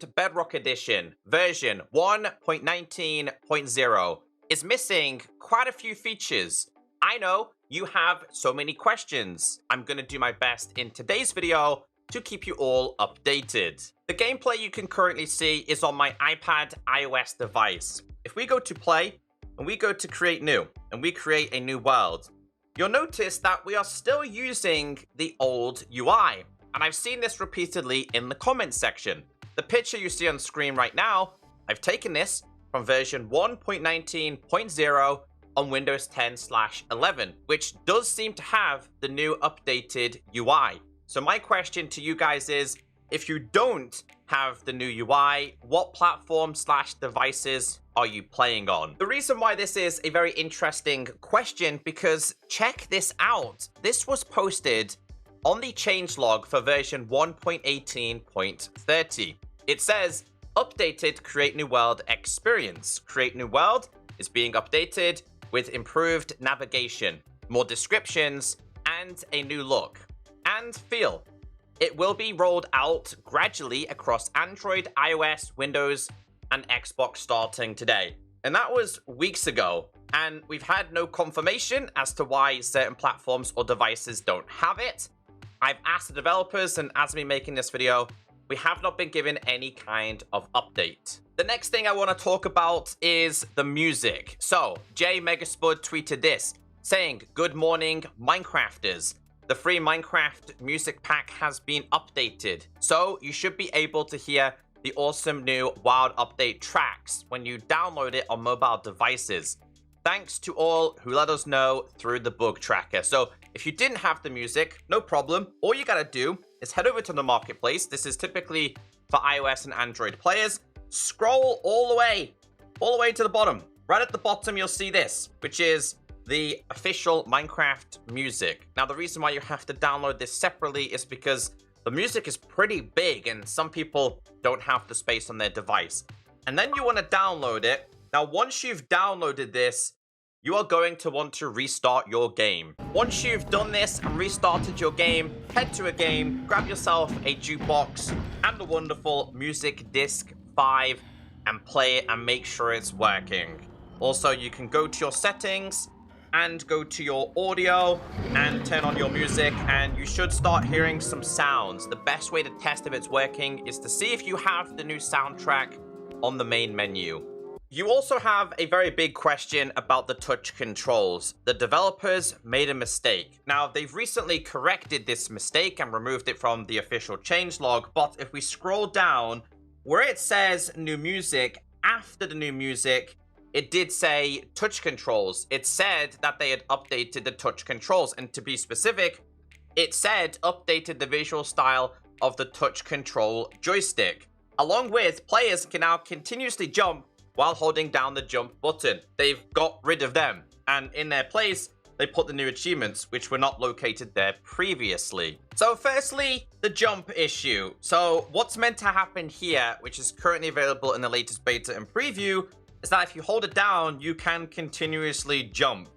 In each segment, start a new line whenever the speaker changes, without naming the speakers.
Minecraft Bedrock Edition version 1.19.0 is missing quite a few features. I know you have so many questions. I'm going to do my best in today's video to keep you all updated. The gameplay you can currently see is on my iPad iOS device. If we go to play and we go to create new and we create a new world, you'll notice that we are still using the old UI. And I've seen this repeatedly in the comments section. The picture you see on screen right now, I've taken this from version 1.19.0 on Windows 10/11, which does seem to have the new updated UI. So my question to you guys is, if you don't have the new UI, what platform/devices are you playing on? The reason why this is a very interesting question, because check this out. This was posted on the changelog for version 1.18.30. It says, updated Create New World experience. Create New World is being updated with improved navigation, more descriptions, and a new look and feel. It will be rolled out gradually across Android, iOS, Windows, and Xbox starting today. And that was weeks ago, and we've had no confirmation as to why certain platforms or devices don't have it. I've asked the developers, and as me making this video, we have not been given any kind of update. The next thing I want to talk about is the music. So, Jay Megaspud tweeted this, saying, "Good morning, Minecrafters. The free Minecraft music pack has been updated, so you should be able to hear the awesome new Wild Update tracks when you download it on mobile devices. Thanks to all who let us know through the bug tracker." So if you didn't have the music, no problem. All you gotta do is head over to the marketplace. This is typically for iOS and Android players. Scroll all the way to the bottom. Right at the bottom, you'll see this, which is the official Minecraft music. Now, the reason why you have to download this separately is because the music is pretty big and some people don't have the space on their device. And then you want to download it. Now, once you've downloaded this, you are going to want to restart your game. Once you've done this and restarted your game, head to a game, grab yourself a jukebox and the wonderful Music Disc 5 and play it and make sure it's working. Also, you can go to your settings and go to your audio and turn on your music, and you should start hearing some sounds. The best way to test if it's working is to see if you have the new soundtrack on the main menu. You also have a very big question about the touch controls. The developers made a mistake. Now, they've recently corrected this mistake and removed it from the official changelog, but if we scroll down, where it says new music, after the new music, it did say touch controls. It said that they had updated the touch controls, and to be specific, it said updated the visual style of the touch control joystick. Along with, players can now continuously jump while holding down the jump button. They've got rid of them, and in their place, they put the new achievements, which were not located there previously. So firstly, the jump issue. So what's meant to happen here, which is currently available in the latest beta and preview, is that if you hold it down, you can continuously jump.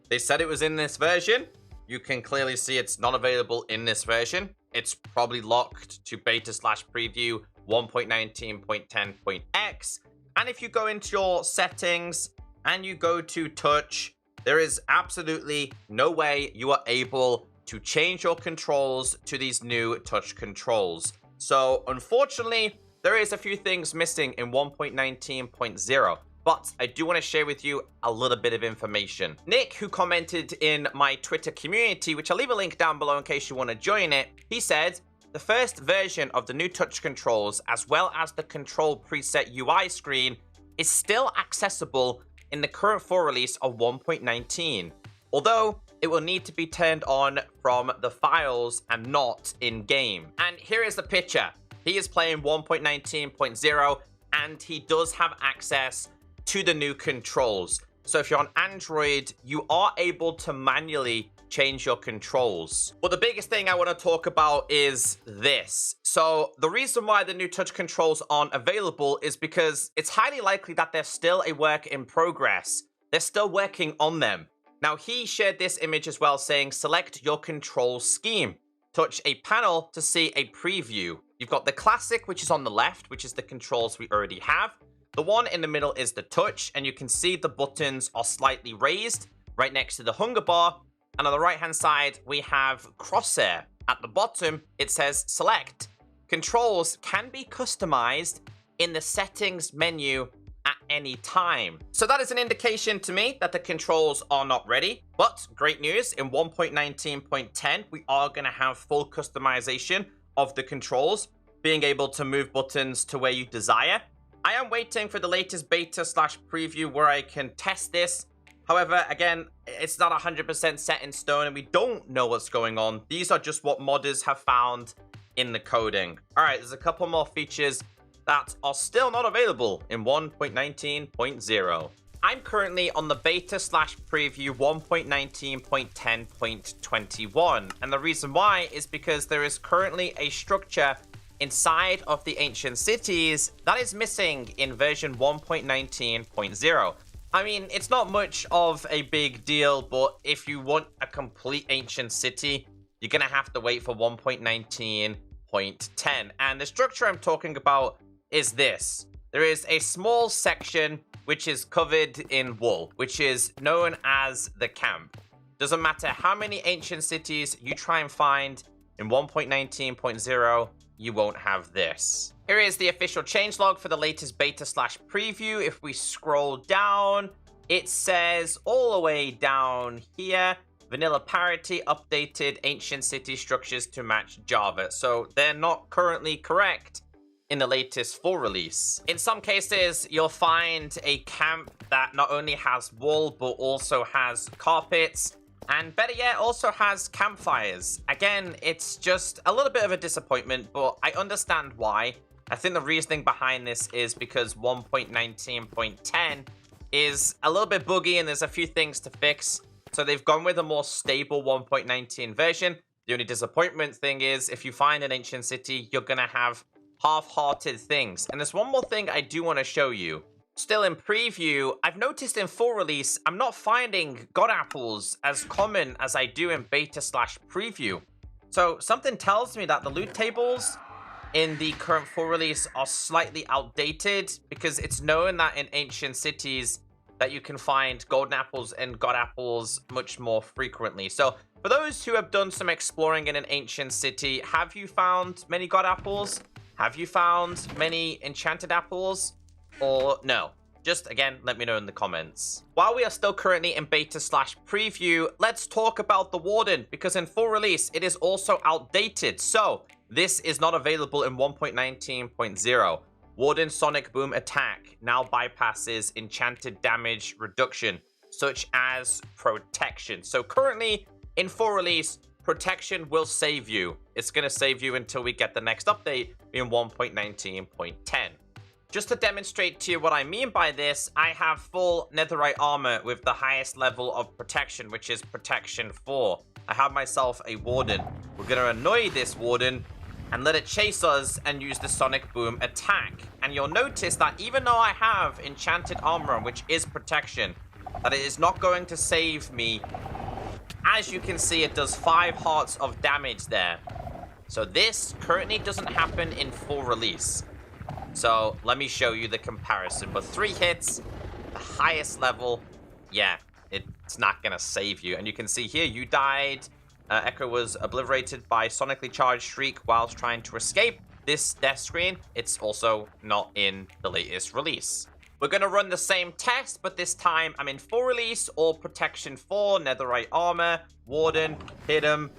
They said it was in this version. You can clearly see it's not available in this version. It's probably locked to beta/preview 1.19.10.x. And if you go into your settings and you go to touch, there is absolutely no way you are able to change your controls to these new touch controls. So unfortunately, there is a few things missing in 1.19.0, but I do want to share with you a little bit of information. Nick, who commented in my Twitter community, which I'll leave a link down below in case you want to join it, he said, the first version of the new touch controls, as well as the control preset UI screen, is still accessible in the current full release of 1.19, although it will need to be turned on from the files and not in-game. And here is the picture. He is playing 1.19.0, and he does have access to the new controls. So if you're on Android, you are able to manually change your controls. But the biggest thing I want to talk about is this. So the reason why the new touch controls aren't available is because it's highly likely that they're still a work in progress. They're still working on them. Now, he shared this image as well, saying select your control scheme. Touch a panel to see a preview. You've got the classic, which is on the left, which is the controls we already have. The one in the middle is the touch, and you can see the buttons are slightly raised right next to the hunger bar. And on the right-hand side, we have crosshair. At the bottom, it says select. Controls can be customized in the settings menu at any time. So that is an indication to me that the controls are not ready. But great news, in 1.19.10, we are going to have full customization of the controls, being able to move buttons to where you desire. I am waiting for the latest beta/preview where I can test this. However, again, it's not 100% set in stone and we don't know what's going on. These are just what modders have found in the coding. All right, there's a couple more features that are still not available in 1.19.0. I'm currently on the beta/preview 1.19.10.21. And the reason why is because there is currently a structure inside of the ancient cities that is missing in version 1.19.0. I mean, it's not much of a big deal, but if you want a complete ancient city, you're going to have to wait for 1.19.10. And the structure I'm talking about is this. There is a small section which is covered in wool, which is known as the camp. Doesn't matter how many ancient cities you try and find in 1.19.0, you won't have this. Here is the official changelog for the latest beta/preview. If we scroll down, it says all the way down here, vanilla parity updated ancient city structures to match Java. So they're not currently correct in the latest full release. In some cases, you'll find a camp that not only has wool, but also has carpets, and better yet, also has campfires. Again, it's just a little bit of a disappointment, but I understand why. I think the reasoning behind this is because 1.19.10 is a little bit buggy and there's a few things to fix. So they've gone with a more stable 1.19 version. The only disappointment thing is if you find an ancient city, you're going to have half-hearted things. And there's one more thing I do want to show you. Still in preview, I've noticed in full release, I'm not finding god apples as common as I do in beta/preview. So something tells me that the loot tables in the current full release are slightly outdated, because it's known that in ancient cities that you can find golden apples and god apples much more frequently. So for those who have done some exploring in an ancient city, have you found many god apples? Have you found many enchanted apples? Or no? Just, again, let me know in the comments. While we are still currently in beta/preview, let's talk about the warden, because in full release, it is also outdated. So this is not available in 1.19.0. Warden Sonic Boom attack now bypasses enchanted damage reduction, such as protection. So currently, in full release, protection will save you. It's going to save you until we get the next update in 1.19.10. Just to demonstrate to you what I mean by this, I have full netherite armor with the highest level of protection, which is protection 4. I have myself a warden. We're going to annoy this warden and let it chase us and use the Sonic Boom attack. And you'll notice that even though I have enchanted armor, which is protection, that it is not going to save me. As you can see, it does 5 hearts of damage there. So this currently doesn't happen in full release. So let me show you the comparison. But 3 hits, the highest level, yeah, it's not going to save you. And you can see here, you died. Echo was obliterated by sonically charged Shriek whilst trying to escape. This death screen, it's also not in the latest release. We're going to run the same test, but this time I'm in full release, or protection 4, netherite armor, warden, hit him,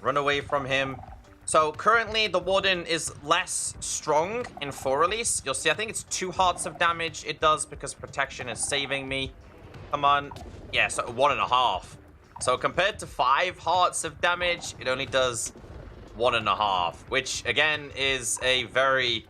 run away from him. So currently the warden is less strong in full release. You'll see, I think it's 2 hearts of damage it does because protection is saving me. Come on. Yeah, so 1.5. So compared to 5 hearts of damage, it only does 1.5, which again is a very,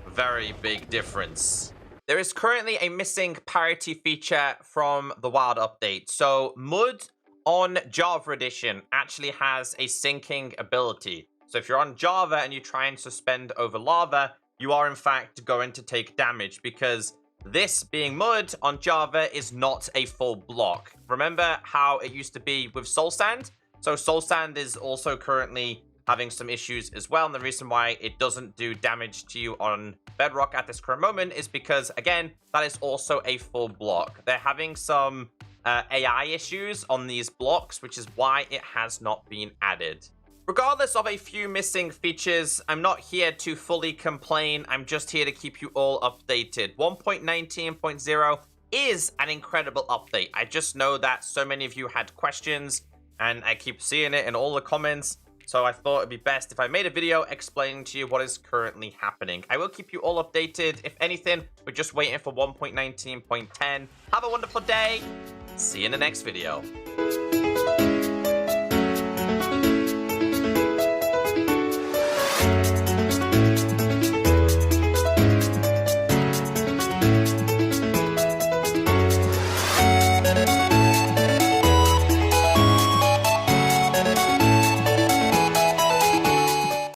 very big difference. There is currently a missing parity feature from the Wild update. So Mud on Java Edition actually has a sinking ability. So if you're on Java and you try and suspend over lava, you are in fact going to take damage, because this being mud on Java is not a full block. Remember how it used to be with Soul Sand? So Soul Sand is also currently having some issues as well. And the reason why it doesn't do damage to you on Bedrock at this current moment is because, again, that is also a full block. They're having some AI issues on these blocks, which is why it has not been added. Regardless of a few missing features, I'm not here to fully complain. I'm just here to keep you all updated. 1.19.0 is an incredible update. I just know that so many of you had questions, and I keep seeing it in all the comments. So I thought it'd be best if I made a video explaining to you what is currently happening. I will keep you all updated. If anything, we're just waiting for 1.19.10. Have a wonderful day. See you in the next video.